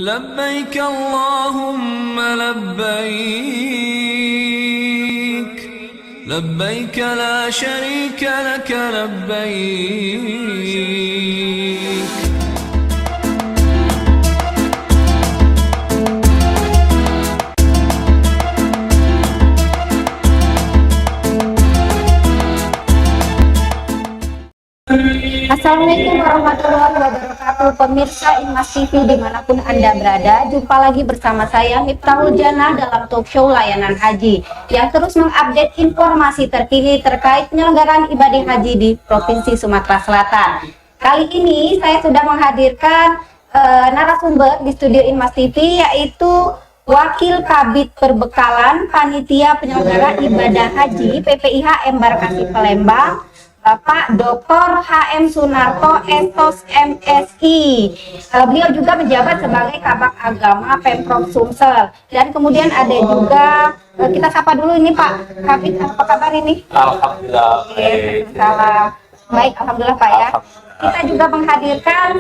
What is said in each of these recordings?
لبيك اللهم لبيك لبيك لا شريك لك لبيك. Assalamualaikum warahmatullahi wabarakatuh. Pemirsa Inmas TV dimanapun Anda berada, jumpa lagi bersama saya Miftahul Jannah dalam talk show layanan haji yang terus mengupdate informasi terkini terkait penyelenggaraan ibadah haji di Provinsi Sumatera Selatan. Kali ini saya sudah menghadirkan narasumber di studio Inmas TV, yaitu Wakil Kabid Perbekalan Panitia Penyelenggara Ibadah Haji PPIH Embarkasi Palembang, Bapak Dr. H.M. Sunarto, Estos MSI. Beliau juga menjabat sebagai Kabak Agama Pemprov Sumsel. Dan kemudian ada juga, kita sapa dulu ini Pak Kabid, apa kabar ini? Alhamdulillah. Baik, Alhamdulillah Pak ya. Kita juga menghadirkan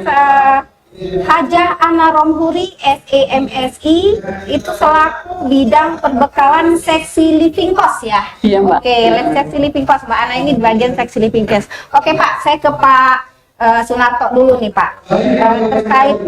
Hajah Ana Romhuri, SEMSI, itu selaku bidang perbekalan seksi living cost ya? Iya Mbak. Oke, seksi living cost, Mbak Ana ini di bagian seksi living cost. Oke Pak, saya ke Pak Sunarto dulu nih Pak. Terkait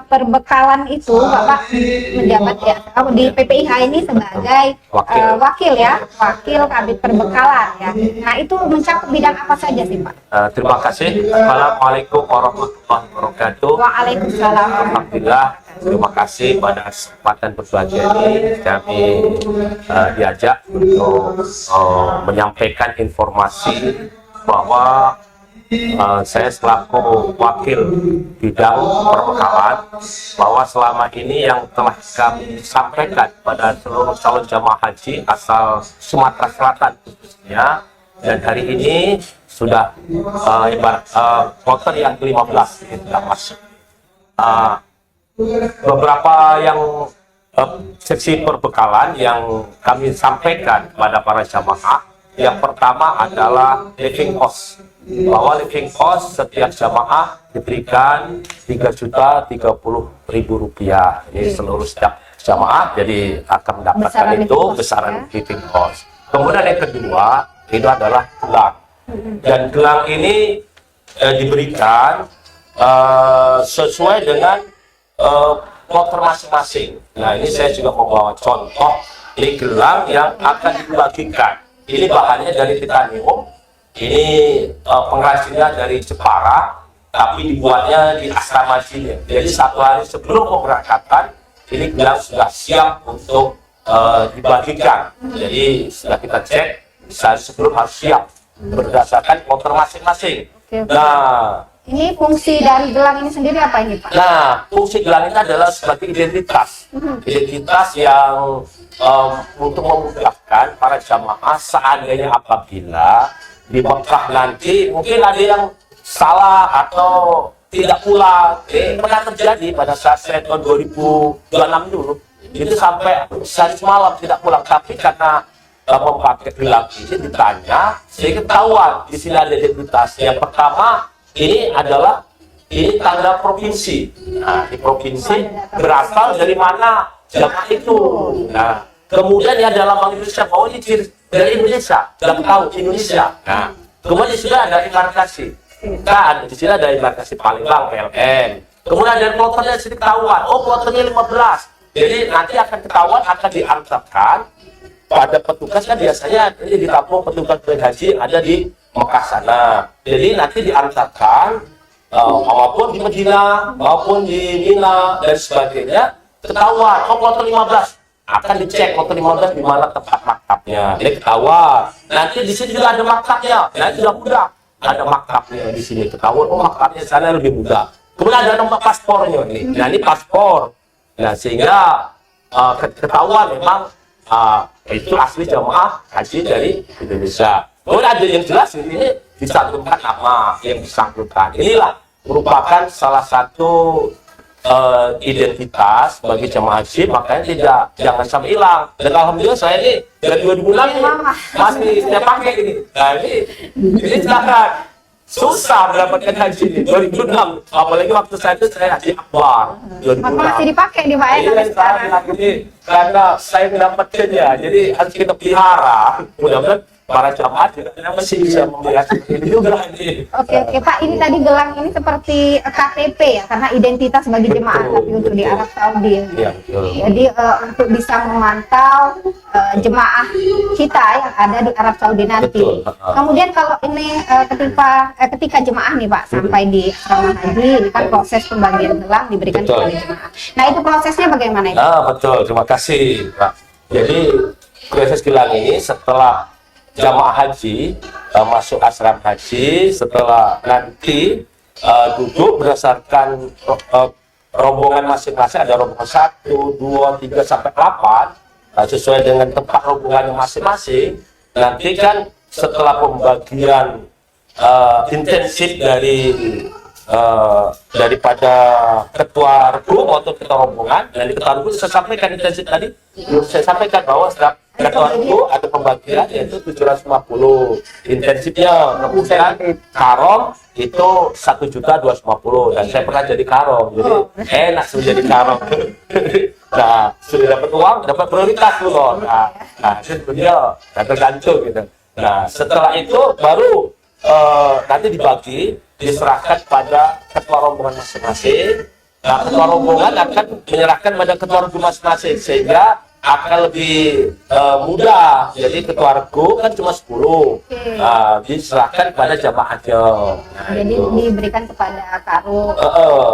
perbekalan itu, Bapak menjabat ya di PPIH ini sebagai wakil Kabid Perbekalan ya. Nah itu mencakup bidang apa saja sih Pak? Terima kasih. Assalamualaikum warahmatullahi wabarakatuh. Waalaikumsalam. Alhamdulillah. Terima kasih pada kesempatan berbagi ini kami diajak untuk menyampaikan informasi bahwa saya selaku wakil bidang perbekalan bahwa selama ini yang telah kami sampaikan pada seluruh calon jamaah haji asal Sumatera Selatan khususnya, dan hari ini sudah kloter yang ke-15 sudah masuk. Beberapa yang seksi perbekalan yang kami sampaikan kepada para jamaah, yang pertama adalah living cost, bahwa living cost setiap jamaah diberikan Rp3.030.000. Ini seluruh setiap jamaah jadi akan mendapatkan itu besaran living cost. Kemudian yang kedua itu adalah gelang, dan gelang ini diberikan sesuai dengan kloter masing-masing. Nah ini saya juga membawa contoh, ini gelang yang akan dibagikan. Ini bahannya dari titanium, ini pengrajinnya dari Jepara, tapi dibuatnya di asrama sini. Jadi satu hari sebelum pemberangkatan, ini gelang sudah siap untuk dibagikan. Jadi setelah kita cek, sehari sebelum harus siap berdasarkan kloter masing-masing. Nah, ini fungsi dari gelang ini sendiri apa ini Pak? Nah, fungsi gelang ini adalah sebagai identitas. Identitas yang untuk memudahkan para jamaah seandainya apabila di Mekah nanti mungkin ada yang salah atau tidak pulang. Pernah terjadi pada saat saya tahun 2026 dulu, itu sampai sehari malam tidak pulang. Tapi karena memakai gelang ini ditanya, saya ketahuan di sini ada identitas. Yang pertama, ini adalah tanda provinsi. Nah, di provinsi berasal dari mana jamaah itu. Nah, kemudian ya dalam Bank Indonesia bahwa ini dari Indonesia, dalam tahu Indonesia. Nah, kemudian di sini ada embarkasi. Kan di sini ada embarkasi Palembang PLN. Kemudian ada kloternya di sini ketahuan. Oh, kloternya 15. Jadi nanti akan ketahuan, akan diantarkan pada petugas, kan biasanya ini ditampung petugas haji ada di Mekah sana. Jadi nanti diantarkan maupun di Medina maupun di Mina dan sebagainya, ketahuan oh kloter 15, akan dicek kloter 15 di mana tempat maktabnya. Jadi ketahuan. Nanti di sini juga ada maktabnya. Nah itu sudah mudah. Ada maktabnya di sini, ketahuan oh maktabnya sana lebih mudah. Kemudian ada nomor paspornya nih. Nah ini paspor. Nah sehingga ketahuan memang itu asli jamaah haji dari Indonesia. Kemudian ada yang jelas ini dicantumkan nama yang bersangkutan. Inilah merupakan salah satu identitas bagi jamaah haji, makanya jangan sampai hilang. Dan alhamdulillah saya ini dari 2006 ini masih saya pakai ini. Nah ini silakan. susah mendapatkan haji ini 2006. Apalagi waktu saya itu saya haji akbar 2006. Masih dipakai di Pak ya Iya, sampai sekarang. saya ini karena saya mendapatkannya, jadi harus kita pelihara. Mudah-mudahan para jamaah juga masih bisa membeli ini juga ini. Oke Pak, ini tadi gelang ini seperti KTP ya, karena identitas bagi jemaah tapi untuk di Arab Saudi. Iya, betul. Jadi untuk bisa memantau jemaah kita yang ada di Arab Saudi nanti. Betul. Kemudian kalau ini ketika jemaah nih Pak sampai di asrama haji, ini kan proses pembagian gelang diberikan Betul. kepada jemaah. Nah itu prosesnya bagaimana itu? Betul, terima kasih Pak. Jadi proses gelang ini setelah jamaah haji masuk asrama haji, setelah nanti duduk berdasarkan rombongan masing-masing, ada rombongan 1, 2, 3 sampai 8 sesuai dengan tempat rombongan masing-masing. Nanti kan setelah pembagian intensif daripada ketua regu atau ketua rombongan, dan ketua regu saya sampaikan intensif tadi, saya sampaikan bahwa setiap ketua regu ada pembagian yaitu 750 intensifnya, kemudian karom itu 1.250.000, dan saya pernah jadi karom, jadi enak sudah jadi karom. Nah, sudah dapat uang, dapat prioritas dulu. Nah sebenarnya tergantung gitu. Nah setelah itu baru nanti dibagi, diserahkan pada ketua rombongan masing-masing. Nah, ketua rombongan akan menyerahkan pada ketua regu masing-masing sehingga akan lebih mudah. Jadi ketua regu kan cuma 10, diserahkan pada jamaahnya. Nah, Jadi itu. diberikan kepada karu.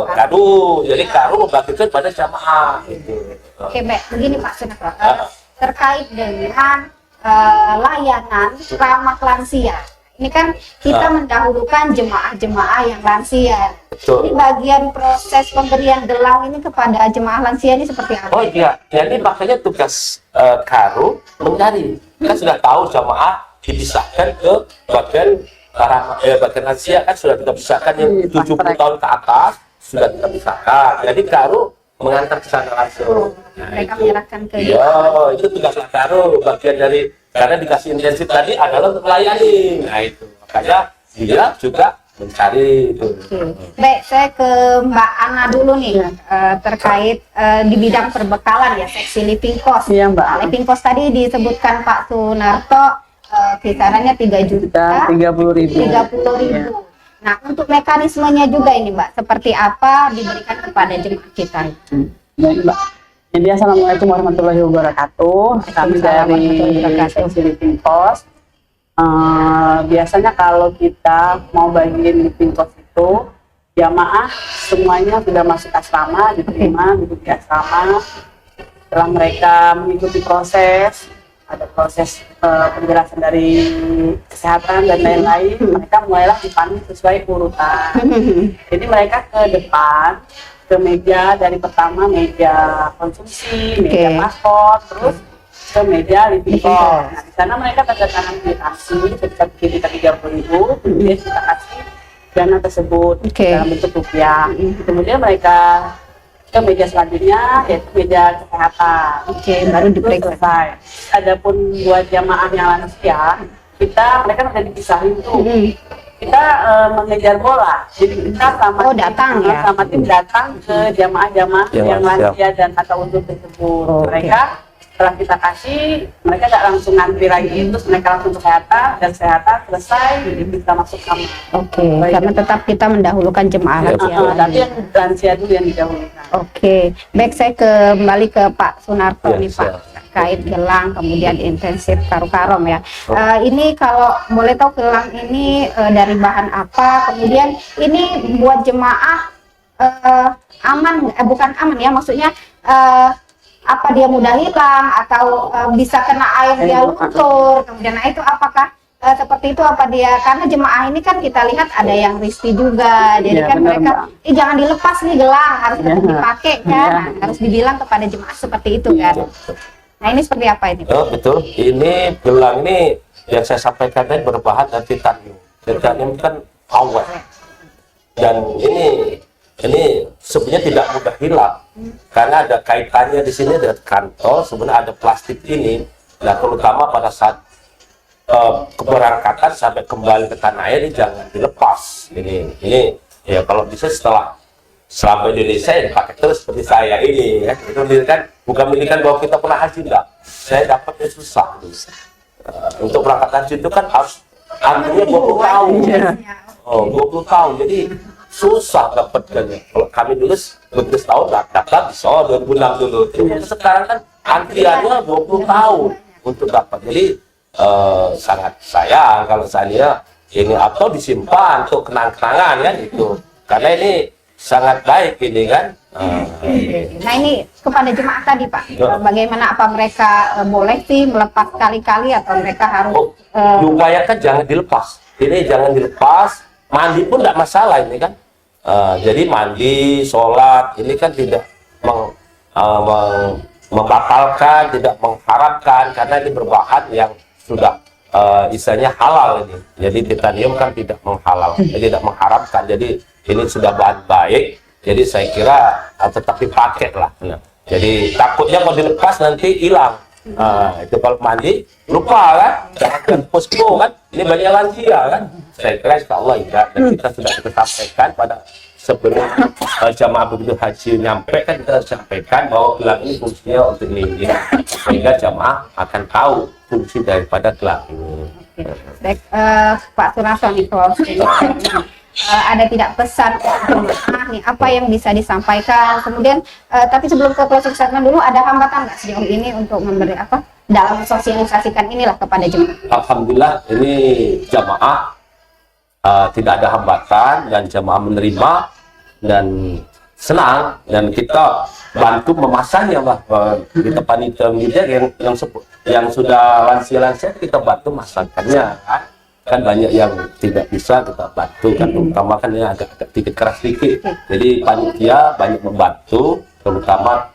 Kadu, jadi karu membagikan pada jamaah. Gitu. Oke, baik. Begini Pak Sunarto, terkait dengan layanan ramah lansia. Ini kan kita mendahulukan jemaah-jemaah yang lansia. Betul. Ini bagian proses pemberian gelang ini kepada jemaah lansia ini seperti apa? Oh iya, jadi makanya tugas karu mencari. Kan sudah tahu jamaah dipisahkan ke bagian bagian lansia, kan sudah kita pisahkan yang 70 tahun ke atas sudah kita pisahkan. Jadi karu mengantar ke sana langsung. Mereka menyerahkan ke Iya, itu tugas karu, bagian dari karena dikasih intensif tadi adalah untuk melayani. Nah itu makanya dia juga mencari itu. Baik, saya ke Mbak Ana dulu nih terkait di bidang perbekalan ya, seksi living cost. Iya, Mbak. Living cost tadi disebutkan Pak Sunarto kisarannya 3 juta 30.000. 30.000. Nah, untuk mekanismenya juga ini Mbak, seperti apa diberikan kepada jemaah kita? Baik, Mbak. Jadi assalamualaikum warahmatullahi wabarakatuh. Kami dari seksi living cost. Biasanya kalau kita mau bagiin living cost itu, jamaah semuanya sudah masuk asrama, diterima duduk di asrama. Setelah mereka mengikuti proses, ada proses penjelasan dari kesehatan dan lain-lain, mereka mulailah dipanggil sesuai urutan. Jadi mereka ke depan, ke meja, dari pertama meja konsumsi, meja paspor, terus ke meja living cost. Nah, di sana mereka tanda tangan aplikasi, sertifikat 30.000, kemudian kita kasih dana tersebut dalam bentuk rupiah. Kemudian mereka ke meja selanjutnya, yaitu meja kesehatan. Baru diperiksa. Selesai. Adapun buat jamaah yang lansia, mereka sudah dipisahin tuh. Kita mengejar bola, jadi kita sama sama tim datang ke jamaah-jamaah yang lansia dan atau untuk tersebut. Mereka setelah kita kasih, mereka tidak langsung ngantri lagi, terus mereka langsung kesehatan, dan kesehatan selesai, jadi bisa masuk kamar. Karena tetap kita mendahulukan jemaah lansia. Tapi yang lansia dulu yang didahulukan. Baik, saya kembali ke Pak Sunarto nih Pak, terkait gelang kemudian intensif karu-karom ya. Ini kalau boleh tahu gelang ini dari bahan apa, kemudian ini buat jemaah aman, bukan aman ya, maksudnya apa dia mudah hilang atau bisa kena air dia luntur, kemudian itu apakah seperti itu apa dia, karena jemaah ini kan kita lihat ada yang risih juga, jadi kan mereka jangan dilepas nih gelang, harus tetap dipakai kan, harus dibilang kepada jemaah seperti itu kan. Nah ini seperti apa ini? Betul, ini gelang ini yang saya sampaikan tadi berbahan dari titanium. Titanium kan awet, dan ini sebenarnya tidak mudah hilang karena ada kaitannya di sini dengan kantong. Sebenarnya ada plastik ini. Nah, terutama pada saat keberangkatan sampai kembali ke tanah air ini jangan dilepas. Ini ya kalau bisa selama Indonesia ya dipakai terus seperti saya ini kan. Itu kan bukan menunjukkan bahwa kita pernah haji, enggak. Saya dapatnya susah. Untuk berangkat haji itu kan harus antrinya 20 tahun. 20 tahun. Jadi susah dapatnya. Kalau kami dulu 12 tahun daftar bisa 2006 dulu. Sekarang kan antriannya 20 tahun untuk dapat. Jadi sangat sayang kalau saya ini atau disimpan untuk kenang-kenangan kan itu. Karena ini sangat baik ini kan. Nah ini kepada jemaah tadi Pak, bagaimana, apa mereka boleh sih melepas kali-kali atau mereka harus diupayakan jangan dilepas. Ini jangan dilepas, mandi pun tidak masalah ini kan. Jadi mandi, sholat ini kan tidak membatalkan, tidak mengharamkan, karena ini berbahan yang sudah istilahnya halal ini. Jadi titanium kan tidak tidak mengharamkan. Jadi ini sudah bahan baik. Jadi saya kira tetap dipakai lah. Nah, jadi takutnya kalau dilepas nanti hilang. Itu kalau mandi lupa kan, jangan posko kan. Ini banyak lansia kan. Saya kira insya Allah tidak. Dan kita sudah sampaikan pada sebelum jamaah begitu haji nyampe kan kita sampaikan bahwa gelang ini fungsinya untuk ini, sehingga jamaah akan tahu fungsi daripada gelang ini. Baik, Pak Sunarso nih, kalau ada tidak pesan jemaah nih, apa yang bisa disampaikan? Kemudian tapi sebelum ke closing statement dulu, ada hambatan nggak sejauh ini untuk memberi apa dalam sosialisasikan inilah kepada jemaah? Alhamdulillah ini jamaah tidak ada hambatan dan jamaah menerima dan senang, dan kita bantu memasangnya kita panitia yang sudah lansia kita bantu masangkannya kan banyak yang tidak bisa kita bantu kan, terutama kan ini agak sedikit keras sedikit, jadi panitia banyak membantu terutama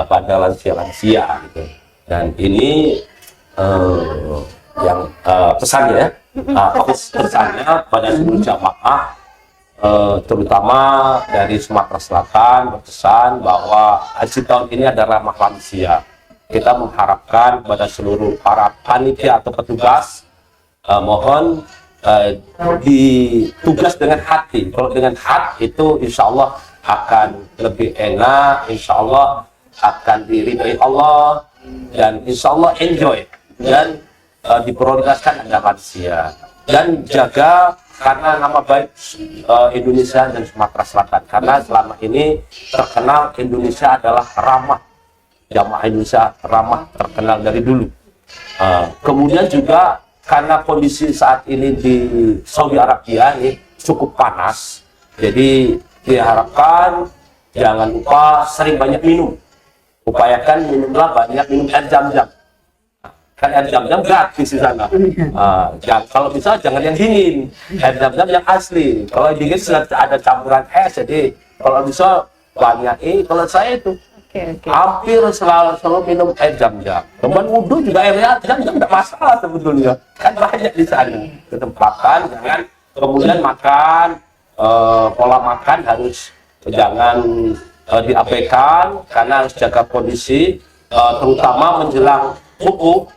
pada lansia gitu. Dan ini yang pesannya pesannya pada seluruh jamaah terutama dari Sumatera Selatan berpesan bahwa haji tahun ini ada ramah lansia. Kita mengharapkan pada seluruh para panitia atau petugas mohon ditugas dengan hati. Kalau dengan hati itu insya Allah akan lebih enak, insya Allah akan diridhai Allah, dan insya Allah enjoy dan diprioritaskan ada lansia. Dan jaga karena nama baik Indonesia dan Sumatera Selatan, karena selama ini terkenal Indonesia adalah ramah, jamaah Indonesia ramah, terkenal dari dulu. Kemudian juga karena kondisi saat ini di Saudi Arabia ini cukup panas, jadi diharapkan jangan lupa sering banyak minum. Upayakan minumlah banyak, minum air Zam-Zam. Kan air Zam-Zam gratis di sana. Kalau bisa jangan yang dingin, air Zam-Zam yang asli. Kalau dingin sudah ada campuran es, jadi kalau bisa banyak. Kalau saya itu hampir selalu minum air Zam-Zam. Teman wudhu juga air Zam-Zam tidak masalah sebetulnya. Kan banyak di sana. Ketempatan, jangan kemudian makan, pola makan harus jangan diabaikan, karena harus jaga kondisi, terutama menjelang wukuf.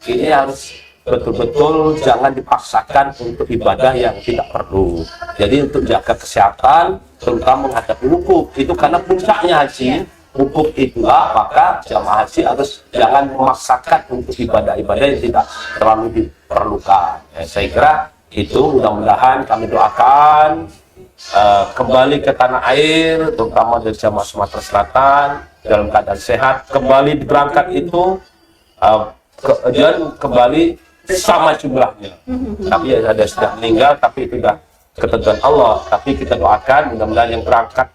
Ini harus betul-betul jangan dipaksakan untuk ibadah yang tidak perlu. Jadi untuk jaga kesehatan, terutama menghadapi wukuf, itu karena puncaknya haji. Wukuf itulah, maka jamaah haji harus jangan memaksakan untuk ibadah-ibadah yang tidak terlalu diperlukan. Saya kira itu, mudah-mudahan kami doakan kembali ke tanah air, terutama dari jamaah Sumatera Selatan dalam keadaan sehat, kembali berangkat itu dan kembali sama jumlahnya. Tapi ada sudah meninggal, tapi itu sudah ketentuan Allah. Tapi kita doakan mudah-mudahan yang berangkat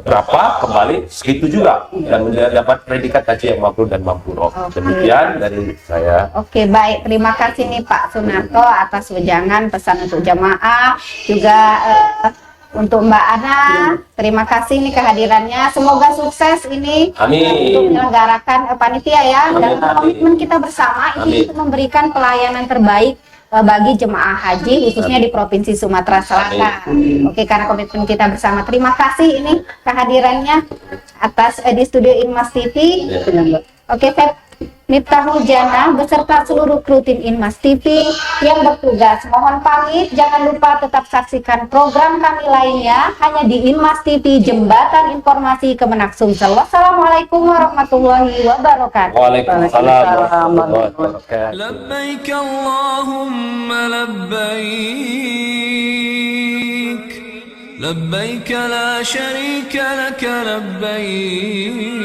berapa kembali segitu juga, dan mendapat predikat haji yang mabrur dan mabrurah. Demikian dari saya. Oke, baik, terima kasih nih Pak Sunarso atas wejangan pesan untuk jamaah, juga untuk Mbak Ana, terima kasih nih kehadirannya. Semoga sukses ini. Amin. Untuk menyelenggarakan panitia ya. Amin. Dan komitmen kita bersama ini untuk memberikan pelayanan terbaik bagi jemaah haji khususnya di Provinsi Sumatera Selatan. Oke, karena komitmen kita bersama. Terima kasih ini kehadirannya atas di studio Inmas TV. Oke, saya Miftahul Jannah beserta seluruh kru tim Inmas TV yang bertugas mohon pamit. Jangan lupa tetap saksikan program kami lainnya hanya di Inmas TV, Jembatan Informasi Kemenak Sumsel. Wassalamualaikum warahmatullahi wabarakatuh. Waalaikumsalam warahmatullahi wabarakatuh. لبيك اللهم لبيك لبيك لا شريك لك لبيك